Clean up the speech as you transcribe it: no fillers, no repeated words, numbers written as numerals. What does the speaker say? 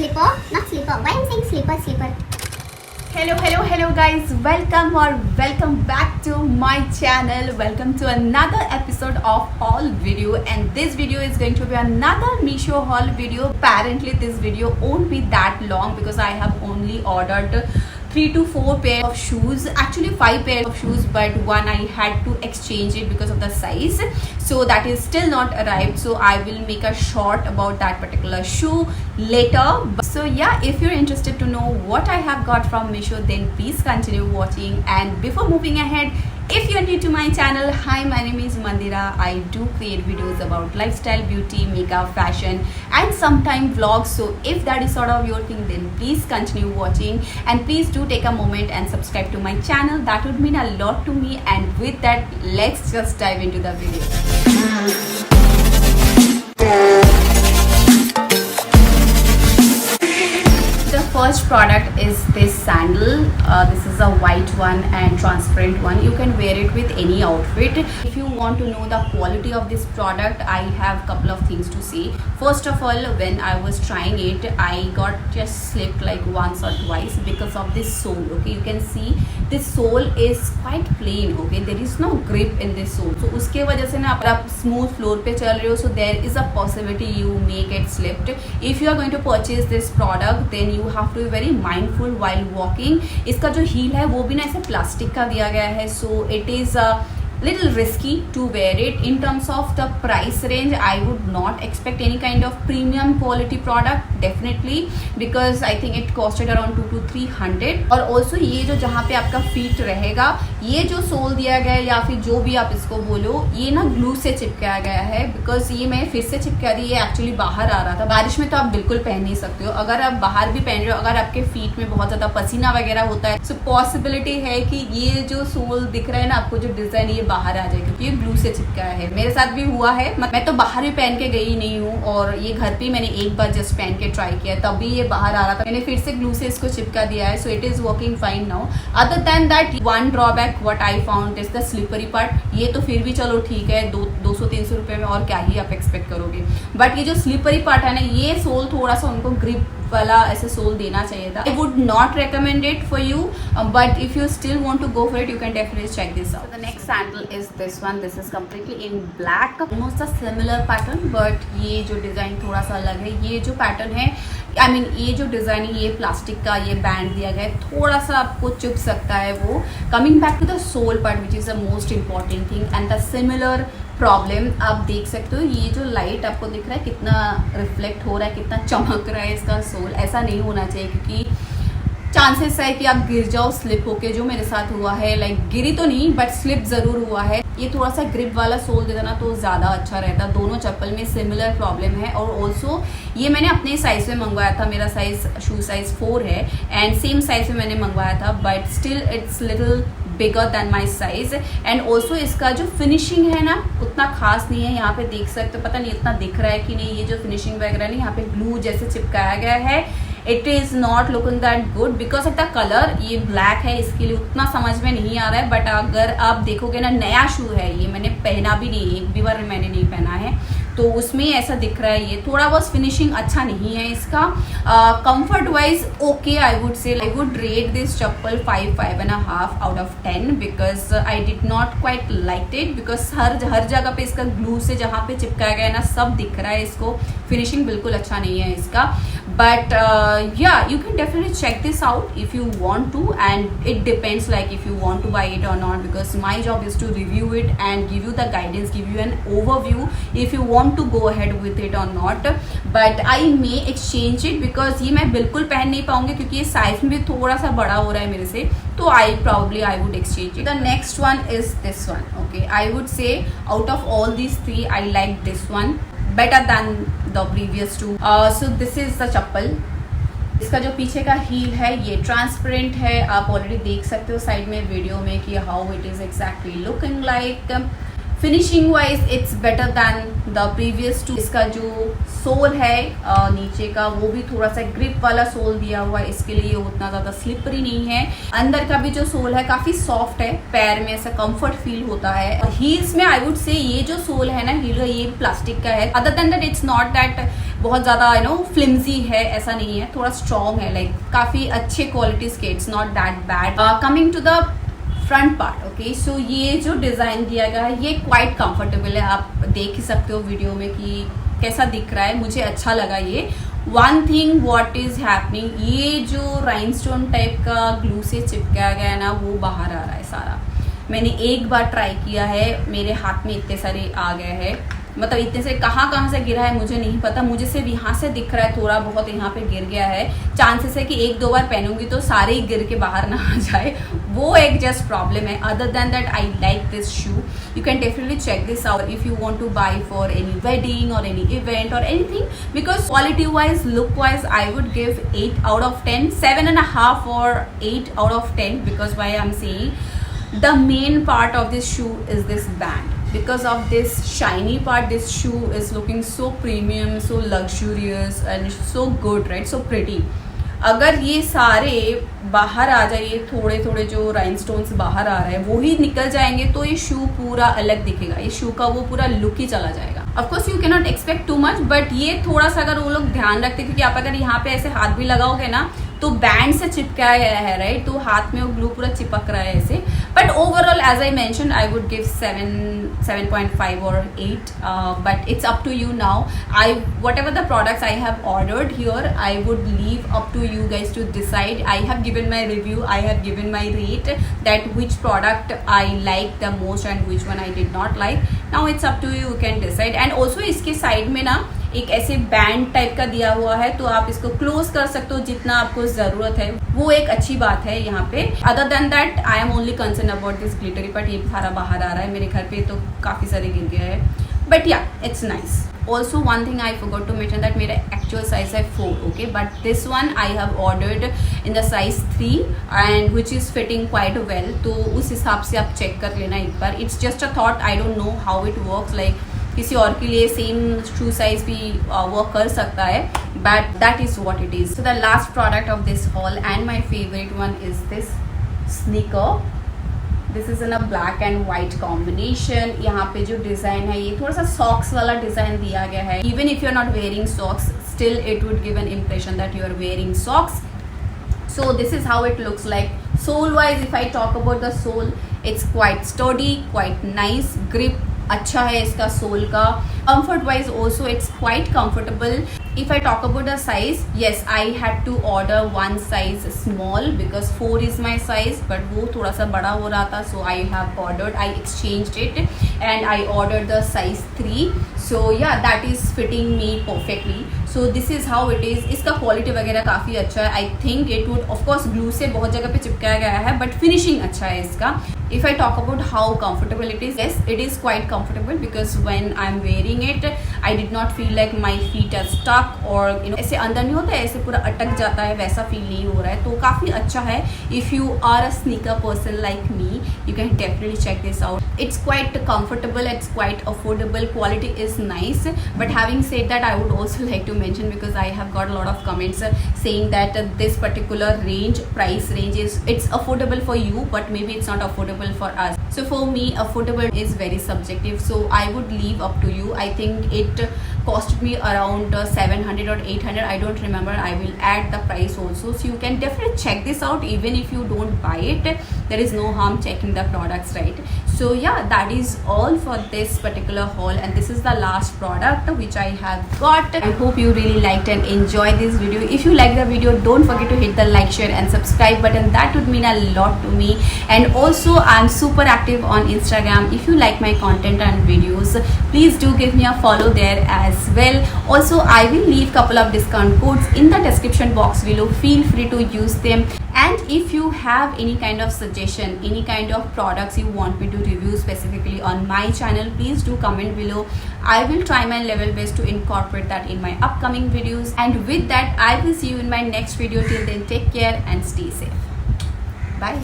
Slipper, not slipper. Why I'm saying slipper, slipper? Hello guys, welcome back to my channel. Welcome to another episode of haul video, and this video is going to be another Meesho haul video. Apparently this video won't be that long because I have only ordered 3 to 4 pair of shoes, actually 5 pair of shoes, but one I had to exchange it because of the size, so that is still not arrived. So I will make a short about that particular shoe later. So yeah, if you're interested to know what I have got from Meesho, then please continue watching. And before moving ahead, if you're new to my channel, hi, my name is Mandira. I do create videos about lifestyle, beauty, makeup, fashion, and sometimes vlogs. So if that is sort of your thing, then please continue watching, and please do take a moment and subscribe to my channel. That would mean a lot to me. And with that, let's just dive into the video. The first product is this sandal. This is a white one and transparent one. You can wear it with any outfit. If you want to know the quality of this product, I have a couple of things to say. First of all, when I was trying it, I got just slipped like once or twice because of this sole. Okay, you can see this sole is quite plain. Okay, there is no grip in this sole. So उसके वजह से ना आप smooth floor पे चल रहे हो, so there is a possibility you may get slipped. If you are going to purchase this product, then you have to be very mindful while walking. इसका जो heel है वो भी ना ऐसे प्लास्टिक का दिया गया है, so it is little risky to wear it. In terms of the price range, I would not expect any kind of premium quality product definitely, because I think it costed around 200 to 300. और also ये जो जहाँ पे आपका feet रहेगा, ये जो soul दिया गया है या फिर जो भी आप इसको बोलो, ये ना ग्लू से चिपकाया गया है. बिकॉज ये मैं फिर से चिपका दी, ये एक्चुअली बाहर आ रहा था. बारिश में तो आप बिल्कुल पहन नहीं सकते हो. अगर आप बाहर भी पहन रहे हो, अगर आपके फीट में बहुत ज्यादा पसीना वगैरह होता है, सो पॉसिबिलिटी है कि ये जो सोल दिख रहा है ना आपको, जो डिजाइन ये बाहर आ जाए, क्योंकि ये ग्लू से चिपकाया है. मेरे साथ भी हुआ है. मैं तो बाहर भी पहन के गई नहीं हूँ, और ये घर पे मैंने एक बार जस्ट पहन के ट्राई किया, तब भी ये बाहर आ रहा था. मैंने फिर से ग्लू से इसको चिपका दिया है, so it is working fine now. Other than that, one drawback what I found is the slippery part. ये तो फिर भी चलो ठीक है, 200-300 रुपए में और क्या ही आप एक्सपेक्ट करोगे. बट ये जो स्लिपरी पार्ट है ना, ये सोल थोड़ा सा उनको ग्रिप वाला ऐसे सोल देना चाहिए था. I would not recommend it for you, but if you still want to go for it, you can definitely check this out. So the next sandal is this one. This is completely in black, almost a similar pattern, but ये जो design थोड़ा सा अलग है. ये जो pattern है, I mean ये जो डिजाइन है, ये प्लास्टिक का ये बैंड दिया गया है, थोड़ा सा आपको चुभ सकता है वो. Coming back to the sole part, which is the most important thing, and the similar problem आप देख सकते हो. ये जो लाइट आपको दिख रहा है, कितना रिफ्लेक्ट हो रहा है, कितना चमक रहा है इसका सोल. ऐसा नहीं होना चाहिए, क्योंकि चांसेस है कि आप गिर जाओ स्लिप होके, जो मेरे साथ हुआ है. लाइक गिरी तो नहीं, बट स्लिप जरूर हुआ है. ये थोड़ा सा ग्रिप वाला सोल देता ना तो ज़्यादा अच्छा रहता. दोनों चप्पल में सिमिलर प्रॉब्लम है. और ऑल्सो ये मैंने अपने साइज में मंगवाया था. मेरा साइज शू साइज 4 है, एंड सेम साइज में मैंने मंगवाया था, but still it's little bigger than my size. And also इसका जो फिनिशिंग है ना, उतना खास नहीं है. यहाँ पे देख सकते हो, पता नहीं इतना दिख रहा है कि नहीं, ये जो फिनिशिंग वगैरह नहीं, यहाँ पे ग्लू जैसे चिपकाया गया है. It is not looking that good because of the colour. ये ब्लैक है, इसके लिए उतना समझ में नहीं आ रहा है. बट अगर आप देखोगे ना, नया शू है ये, मैंने पहना भी नहीं, एक भी बार मैंने नहीं पहना है, तो उसमें ऐसा दिख रहा है. ये थोड़ा बहुत फिनिशिंग अच्छा नहीं है इसका. Comfort wise okay, I would say I would rate this chappal 5.5 out of 10, because I did not quite like it. Because हर जगह पे इसका ग्लू से जहाँ पे चिपकाया गया है ना, सब दिख रहा है इसको. फिनिशिंग बिल्कुल अच्छा नहीं है इसका. But yeah, you can definitely check this out if you want to, and it depends like if you want to buy it or not, because my job is to review it and give you the guidance, give you an overview if you want to go ahead with it or not. But I may exchange it, because ये मैं बिल्कुल पहन नहीं पाऊंगी, क्योंकि ये size में भी थोड़ा सा बड़ा हो रहा है मेरे से, तो I would exchange it. The next one is this one. Okay, I would say out of all these 3, I like this one better than the previous 2. So this is the chappal. इसका जो पीछे का heal है ये transparent है. आप already देख सकते हो साइड में वीडियो में कि how it is exactly looking like. Finishing wise it's better than the previous 2. इसका जो सोल है नीचे का, वो भी थोड़ा सा ग्रिप वाला सोल दिया हुआ है, इसके लिए उतना ज़्यादा स्लिपरी नहीं है. अंदर का भी जो सोल है काफ़ी सॉफ्ट है, पैर में ऐसा कंफर्ट फील होता है. और हील्स में आई वुड से ये जो सोल है ना, हील ये प्लास्टिक का है. Other than that it's not that बहुत ज़्यादा फ्लिम्जी है ऐसा नहीं है, थोड़ा स्ट्रॉन्ग है, लाइक काफ़ी अच्छे क्वालिटी के, it's not that bad. Coming to the front part, okay, so ये जो डिज़ाइन दिया गया है ये क्वाइट कंफर्टेबल है, आप देख ही सकते हो वीडियो में कि कैसा दिख रहा है, मुझे अच्छा लगा ये। One thing what is happening, ये जो राइनस्टोन टाइप का ग्लू से चिपकाया गया है ना, वो बाहर आ रहा है सारा। मैंने एक बार ट्राई किया है, मेरे हाथ में इतने सारे आ गए हैं, मतलब इतने से कहाँ से गिरा है मुझे नहीं पता, मुझे सिर्फ यहाँ से दिख रहा है थोड़ा बहुत यहाँ पे गिर गया है। चांसेस है कि 1-2 बार पहनूंगी तो सारे ही गिर के बाहर ना आ जाए, वो एक जस्ट प्रॉब्लम है। Other than that I like this shoe, you can definitely check this out if you want to buy for any wedding और एनी इवेंट और anything, because quality wise, look wise I would give 8 out of 10, 7.5 or 8 out of 10, because why I'm saying the main part of this shoe is this band. Because of this shiny part, this shoe is looking so premium, so luxurious and so good, right? So pretty. अगर ये सारे बाहर आ जाए, थोड़े थोड़े जो राइनस्टोन्स बाहर आ रहे हैं वो ही निकल जाएंगे तो ये शू पूरा अलग दिखेगा, ये शू का वो पूरा लुक ही चला जाएगा। Of course you can not expect too much, but ये थोड़ा सा अगर वो लोग ध्यान रखते, क्योंकि आप अगर यहाँ पे ऐसे हाथ भी लगाओगे ना तो बैंड से चिपकाया गया है, राइट, तो हाथ में वो ग्लू पूरा चिपक रहा है ऐसे। But overall as I mention I would give 7.5 or 8, but it's up to you now. Whatever the products I have ordered here, I would leave up to you guys to decide. I have given my review, I have given my rate, that which product I liked the most and which one I did not like. Now it's up to you, you can decide. And also इसके side में ना एक ऐसे band type का दिया हुआ है, तो आप इसको क्लोज कर सकते हो जितना आपको जरूरत है, वो एक अच्छी बात है यहाँ पे। Other than that I am only concern about this glittery part, ये सारा बाहर आ रहा है मेरे घर पे तो काफी सारे गिर गया है, बट या it's nice. Also one thing I forgot to mention that मेरा actual size है 4, okay, but this one I have ordered in the size 3 and which is fitting quite well, तो उस हिसाब से आप चेक कर लेना एक बार। It's just a thought, I don't know how it works, like किसी और के लिए सेम शू साइज भी वर्क कर सकता है, but that is what it is. So the last product of this hall and my favourite one is this sneaker. This is in a black and white combination. यहाँ पे जो design है ये थोड़ा सा सॉक्स वाला डिजाइन दिया गया है। Even if you are not wearing socks, still it would give an impression that you are wearing socks. So this is how it looks like. Sole wise, if I talk about the sole, it's quite sturdy, quite nice, grip अच्छा है इसका soul का। Comfort wise also it's quite comfortable. If I talk about the size, yes, I had to order one size small because 4 is my size, but वो थोड़ा सा बड़ा हो रहा था, so I have ordered, I exchanged it and I ordered the size 3. So yeah, that is fitting me perfectly. So this is how it is. इसका quality वगैरह काफ़ी अच्छा है। I think it would, of course, glue से बहुत जगह पे चिपकाया गया है, but finishing अच्छा है इसका। If I talk about how comfortable it is, yes, it is quite comfortable because when I'm wearing it, I did not feel like my feet are stuck or ऐसे अंदर नहीं होता है, ऐसे पूरा अटक जाता है, वैसा फील नहीं हो रहा है, तो काफ़ी अच्छा है। If you are a sneaker person like me, you can definitely check this out. It's quite comfortable, it's quite affordable, quality is nice. But having said that, I would also like to mention, because I have got a lot of comments saying that this particular price range it's affordable for you, but maybe it's not affordable for us. So for me, affordable is very subjective, so I would leave up to you. I think it cost me around 700 or 800, I don't remember. I will add the price also, so you can definitely check this out. Even if you don't buy it, there is no harm checking the products, right? So yeah, that is all for this particular haul, and this is the last product which I have got. I hope you really liked and enjoyed this video. If you like the video, don't forget to hit the like, share and subscribe button. That would mean a lot to me. And also I'm super active on Instagram. If you like my content and videos, please do give me a follow there as well. Also, I will leave couple of discount codes in the description box below. Feel free to use them. And if you have any kind of suggestion, any kind of products you want me to review specifically on my channel, please do comment below. I will try my level best to incorporate that in my upcoming videos. And with that, I will see you in my next video. Till then, take care and stay safe. Bye.